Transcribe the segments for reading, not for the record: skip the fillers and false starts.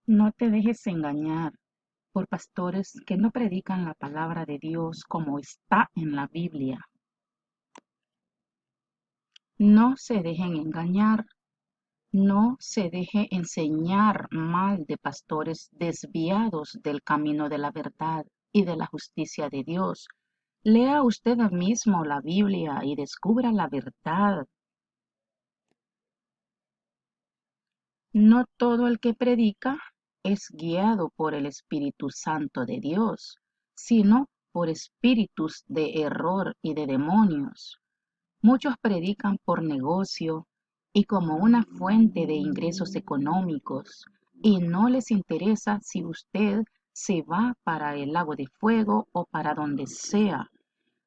No te dejes engañar por pastores que no predican la palabra de Dios como está en la Biblia. No se dejen engañar, no se deje enseñar mal de pastores desviados del camino de la verdad y de la justicia de Dios. Lea usted mismo la Biblia y descubra la verdad. No todo el que predica es guiado por el Espíritu Santo de Dios, sino por espíritus de error y de demonios. Muchos predican por negocio y como una fuente de ingresos económicos, y no les interesa si usted se va para el lago de fuego o para donde sea.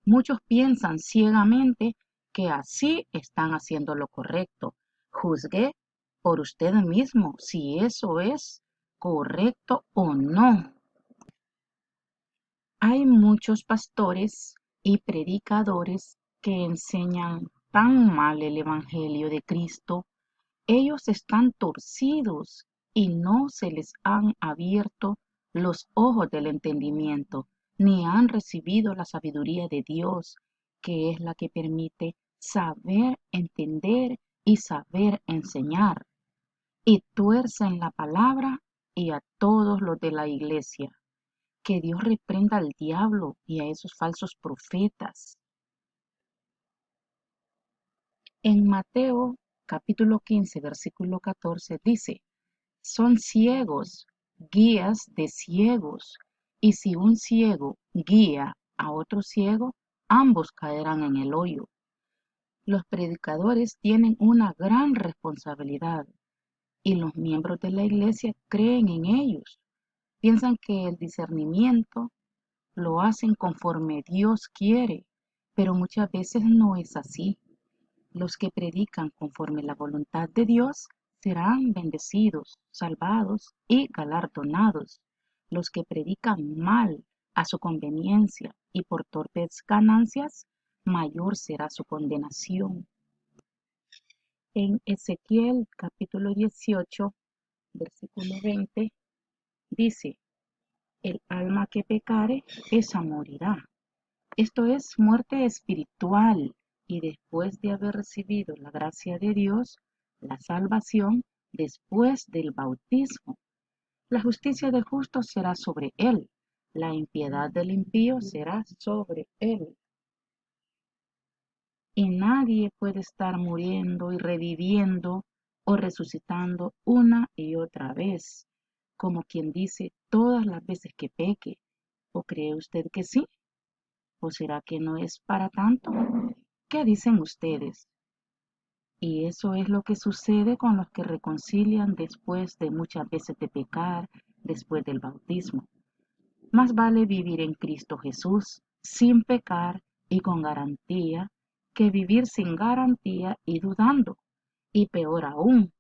Muchos piensan ciegamente que así están haciendo lo correcto. Juzgue por usted mismo si eso es correcto o no. Hay muchos pastores y predicadores que enseñan tan mal el Evangelio de Cristo. Ellos están torcidos y no se les han abierto los ojos del entendimiento, ni han recibido la sabiduría de Dios, que es la que permite saber entender y saber enseñar, y tuercen la palabra y a todos los de la iglesia. Que Dios reprenda al diablo y a esos falsos profetas. En Mateo capítulo 15, versículo 14 dice: son ciegos, guías de ciegos, y si un ciego guía a otro ciego, ambos caerán en el hoyo. Los predicadores tienen una gran responsabilidad y los miembros de la iglesia creen en ellos. Piensan que el discernimiento lo hacen conforme Dios quiere, pero muchas veces no es así. Los que predican conforme la voluntad de Dios serán bendecidos, salvados y galardonados. Los que predican mal a su conveniencia y por torpes ganancias, mayor será su condenación. En Ezequiel capítulo 18, versículo 20, dice: el alma que pecare, esa morirá. Esto es muerte espiritual, y después de haber recibido la gracia de Dios, la salvación, después del bautismo. La justicia del justo será sobre él, la impiedad del impío será sobre él. Y nadie puede estar muriendo y reviviendo o resucitando una y otra vez, como quien dice todas las veces que peque. ¿O cree usted que sí? ¿O será que no es para tanto? ¿Qué dicen ustedes? Y eso es lo que sucede con los que reconcilian después de muchas veces de pecar, después del bautismo. Más vale vivir en Cristo Jesús sin pecar y con garantía que vivir sin garantía y dudando. Y peor aún,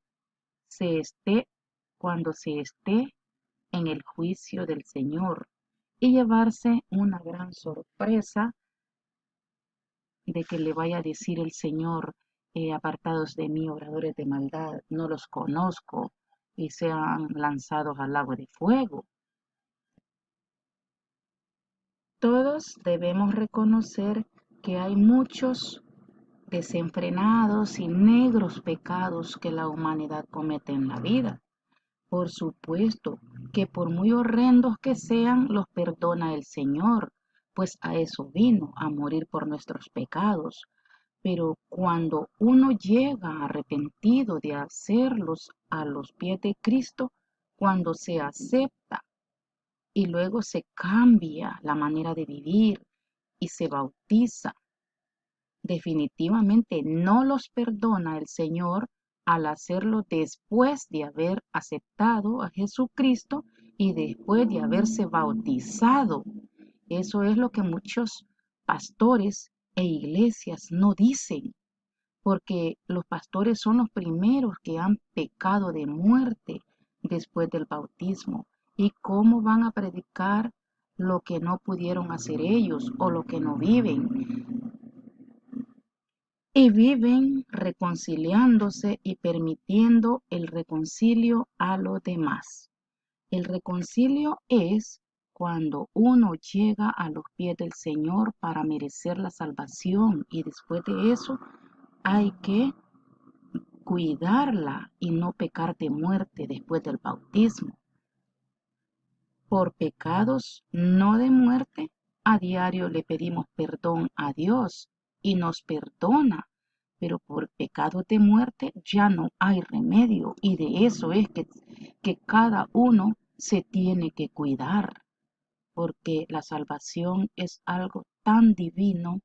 se esté cuando se esté en el juicio del Señor y llevarse una gran sorpresa de que le vaya a decir el Señor: apartados de mí, obradores de maldad, no los conozco, y sean lanzados al lago de fuego. Todos debemos reconocer que hay muchos desenfrenados y negros pecados que la humanidad comete en la vida. Por supuesto que por muy horrendos que sean, los perdona el Señor, pues a eso vino, a morir por nuestros pecados. Pero cuando uno llega arrepentido de hacerlos a los pies de Cristo, cuando se acepta y luego se cambia la manera de vivir y se bautiza, definitivamente no los perdona el Señor al hacerlo después de haber aceptado a Jesucristo y después de haberse bautizado. Eso es lo que muchos pastores e iglesias no dicen, porque los pastores son los primeros que han pecado de muerte después del bautismo. ¿Y cómo van a predicar lo que no pudieron hacer ellos o lo que no viven? Y viven reconciliándose y permitiendo el reconcilio a los demás. El reconcilio es cuando uno llega a los pies del Señor para merecer la salvación y después de eso hay que cuidarla y no pecar de muerte después del bautismo. Por pecados no de muerte, a diario le pedimos perdón a Dios y nos perdona, pero por pecados de muerte ya no hay remedio y de eso es que cada uno se tiene que cuidar, porque la salvación es algo tan divino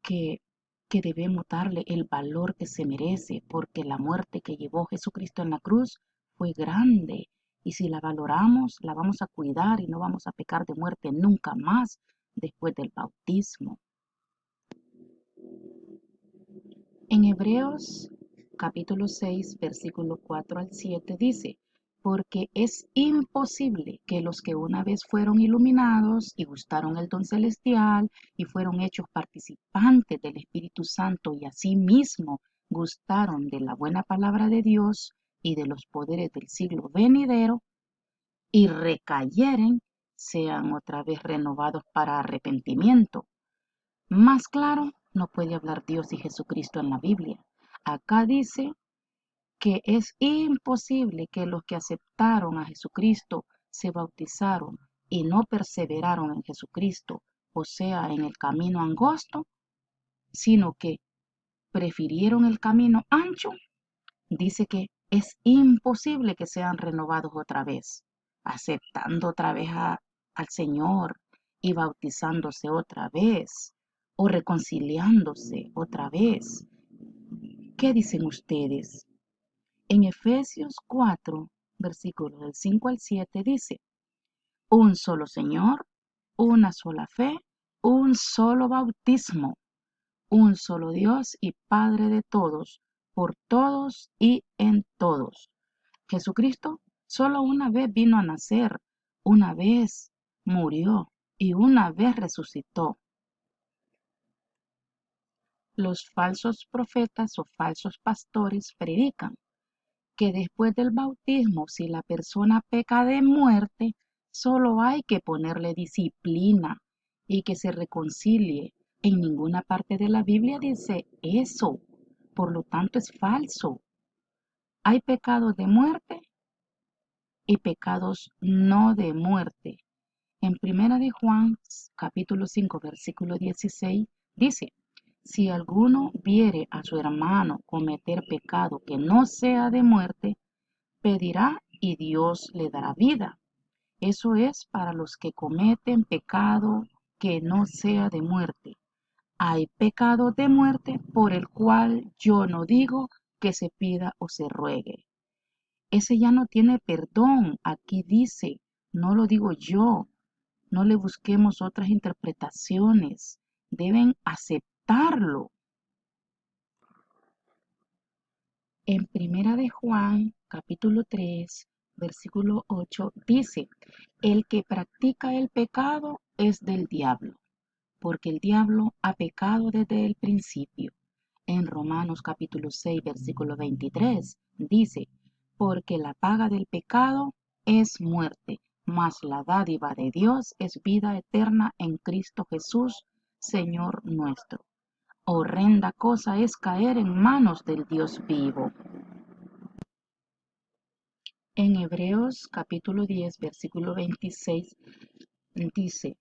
que, que debemos darle el valor que se merece, porque la muerte que llevó Jesucristo en la cruz fue grande. Y si la valoramos, la vamos a cuidar y no vamos a pecar de muerte nunca más después del bautismo. En Hebreos capítulo 6, versículo 4 al 7 dice, porque es imposible que los que una vez fueron iluminados y gustaron el don celestial y fueron hechos participantes del Espíritu Santo y asimismo gustaron de la buena palabra de Dios y de los poderes del siglo venidero y recayeren, sean otra vez renovados para arrepentimiento. Más claro, no puede hablar Dios y Jesucristo en la Biblia. Acá dice que es imposible que los que aceptaron a Jesucristo se bautizaron y no perseveraron en Jesucristo, o sea, en el camino angosto, sino que prefirieron el camino ancho. Dice que es imposible que sean renovados otra vez, aceptando otra vez al Señor y bautizándose otra vez o reconciliándose otra vez. ¿Qué dicen ustedes? En Efesios 4, versículos del 5 al 7 dice, un solo Señor, una sola fe, un solo bautismo, un solo Dios y Padre de todos, por todos y en todos. Jesucristo solo una vez vino a nacer, una vez murió y una vez resucitó. Los falsos profetas o falsos pastores predican que después del bautismo, si la persona peca de muerte, solo hay que ponerle disciplina y que se reconcilie. En ninguna parte de la Biblia dice eso, por lo tanto es falso. Hay pecados de muerte y pecados no de muerte. En Primera de Juan, capítulo 5, versículo 16, dice, si alguno viere a su hermano cometer pecado que no sea de muerte, pedirá y Dios le dará vida. Eso es para los que cometen pecado que no sea de muerte. Hay pecado de muerte por el cual yo no digo que se pida o se ruegue. Ese ya no tiene perdón. Aquí dice, no lo digo yo. No le busquemos otras interpretaciones. Deben aceptarlo. En Primera de Juan, capítulo 3, versículo 8, dice, el que practica el pecado es del diablo, porque el diablo ha pecado desde el principio. En Romanos capítulo 6, versículo 23, dice, porque la paga del pecado es muerte, mas la dádiva de Dios es vida eterna en Cristo Jesús, Señor nuestro. Horrenda cosa es caer en manos del Dios vivo. En Hebreos capítulo 10, versículo 26 dice,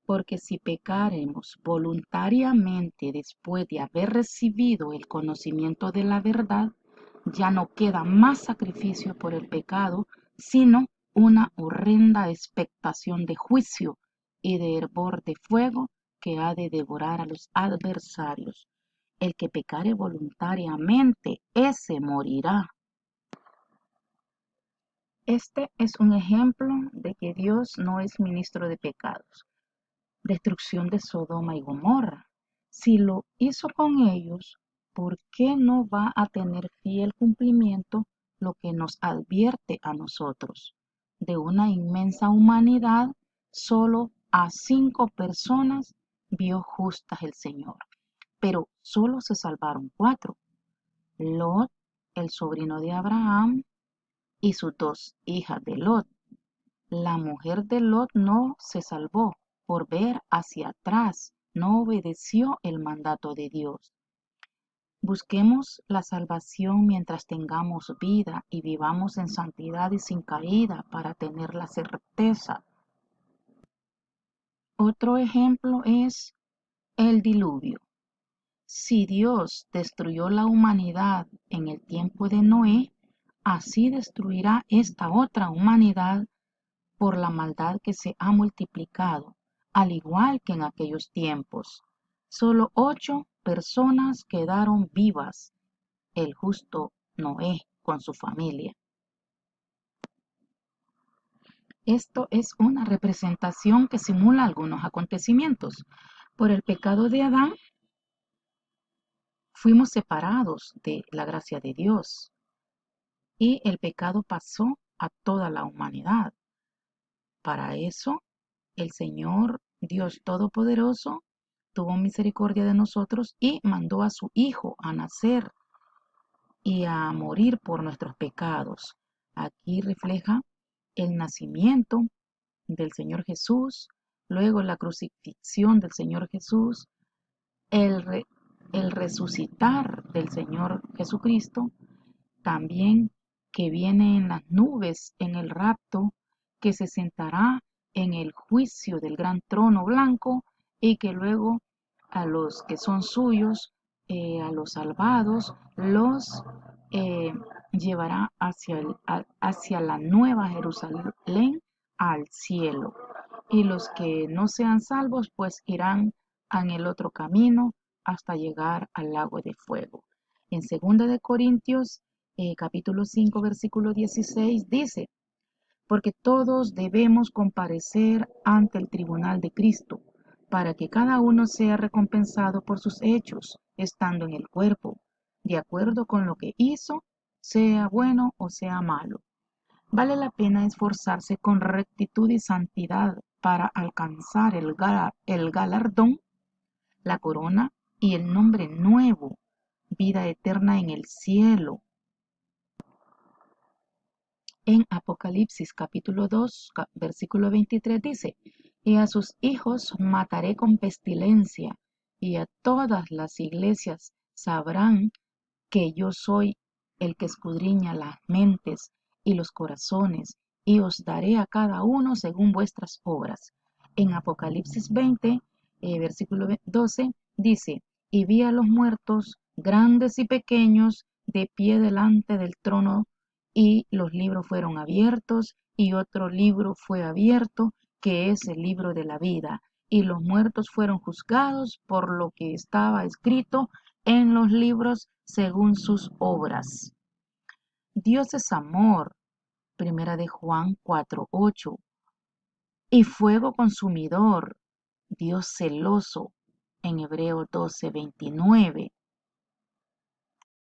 porque si pecaremos voluntariamente después de haber recibido el conocimiento de la verdad, ya no queda más sacrificio por el pecado, sino una horrenda expectación de juicio y de hervor de fuego que ha de devorar a los adversarios. El que pecare voluntariamente, ese morirá. Este es un ejemplo de que Dios no es ministro de pecados. Destrucción de Sodoma y Gomorra. Si lo hizo con ellos, ¿por qué no va a tener fiel cumplimiento lo que nos advierte a nosotros? De una inmensa humanidad, solo a 5 personas vio justas el Señor, pero solo se salvaron 4. Lot, el sobrino de Abraham, y sus dos hijas de Lot. La mujer de Lot no se salvó por ver hacia atrás, no obedeció el mandato de Dios. Busquemos la salvación mientras tengamos vida y vivamos en santidad y sin caída para tener la certeza. Otro ejemplo es el diluvio. Si Dios destruyó la humanidad en el tiempo de Noé, así destruirá esta otra humanidad por la maldad que se ha multiplicado, al igual que en aquellos tiempos. Solo 8 personas quedaron vivas, el justo Noé con su familia. Esto es una representación que simula algunos acontecimientos. Por el pecado de Adán, fuimos separados de la gracia de Dios y el pecado pasó a toda la humanidad. Para eso, el Señor Dios Todopoderoso tuvo misericordia de nosotros y mandó a su Hijo a nacer y a morir por nuestros pecados. Aquí refleja el nacimiento del Señor Jesús, luego la crucifixión del Señor Jesús, el, el resucitar del Señor Jesucristo, también que viene en las nubes en el rapto, que se sentará en el juicio del gran trono blanco y que luego a los que son suyos, a los salvados, los eh, llevará hacia la nueva Jerusalén al cielo. Y los que no sean salvos, pues irán en el otro camino hasta llegar al lago de fuego. En 2 de Corintios, capítulo 5, versículo 16, dice: porque todos debemos comparecer ante el tribunal de Cristo, para que cada uno sea recompensado por sus hechos, estando en el cuerpo, de acuerdo con lo que hizo, sea bueno o sea malo. Vale la pena esforzarse con rectitud y santidad para alcanzar el galardón, la corona y el nombre nuevo, vida eterna en el cielo. En Apocalipsis capítulo 2, versículo 23 dice: y a sus hijos mataré con pestilencia, y a todas las iglesias sabrán que yo soy el que escudriña las mentes y los corazones, y os daré a cada uno según vuestras obras. En Apocalipsis 20, versículo 12, dice: y vi a los muertos, grandes y pequeños, de pie delante del trono, y los libros fueron abiertos, y otro libro fue abierto, que es el libro de la vida, y los muertos fueron juzgados por lo que estaba escrito en los libros según sus obras. Dios es amor, primera de Juan 4:8, y fuego consumidor, Dios celoso, en Hebreo 12:29.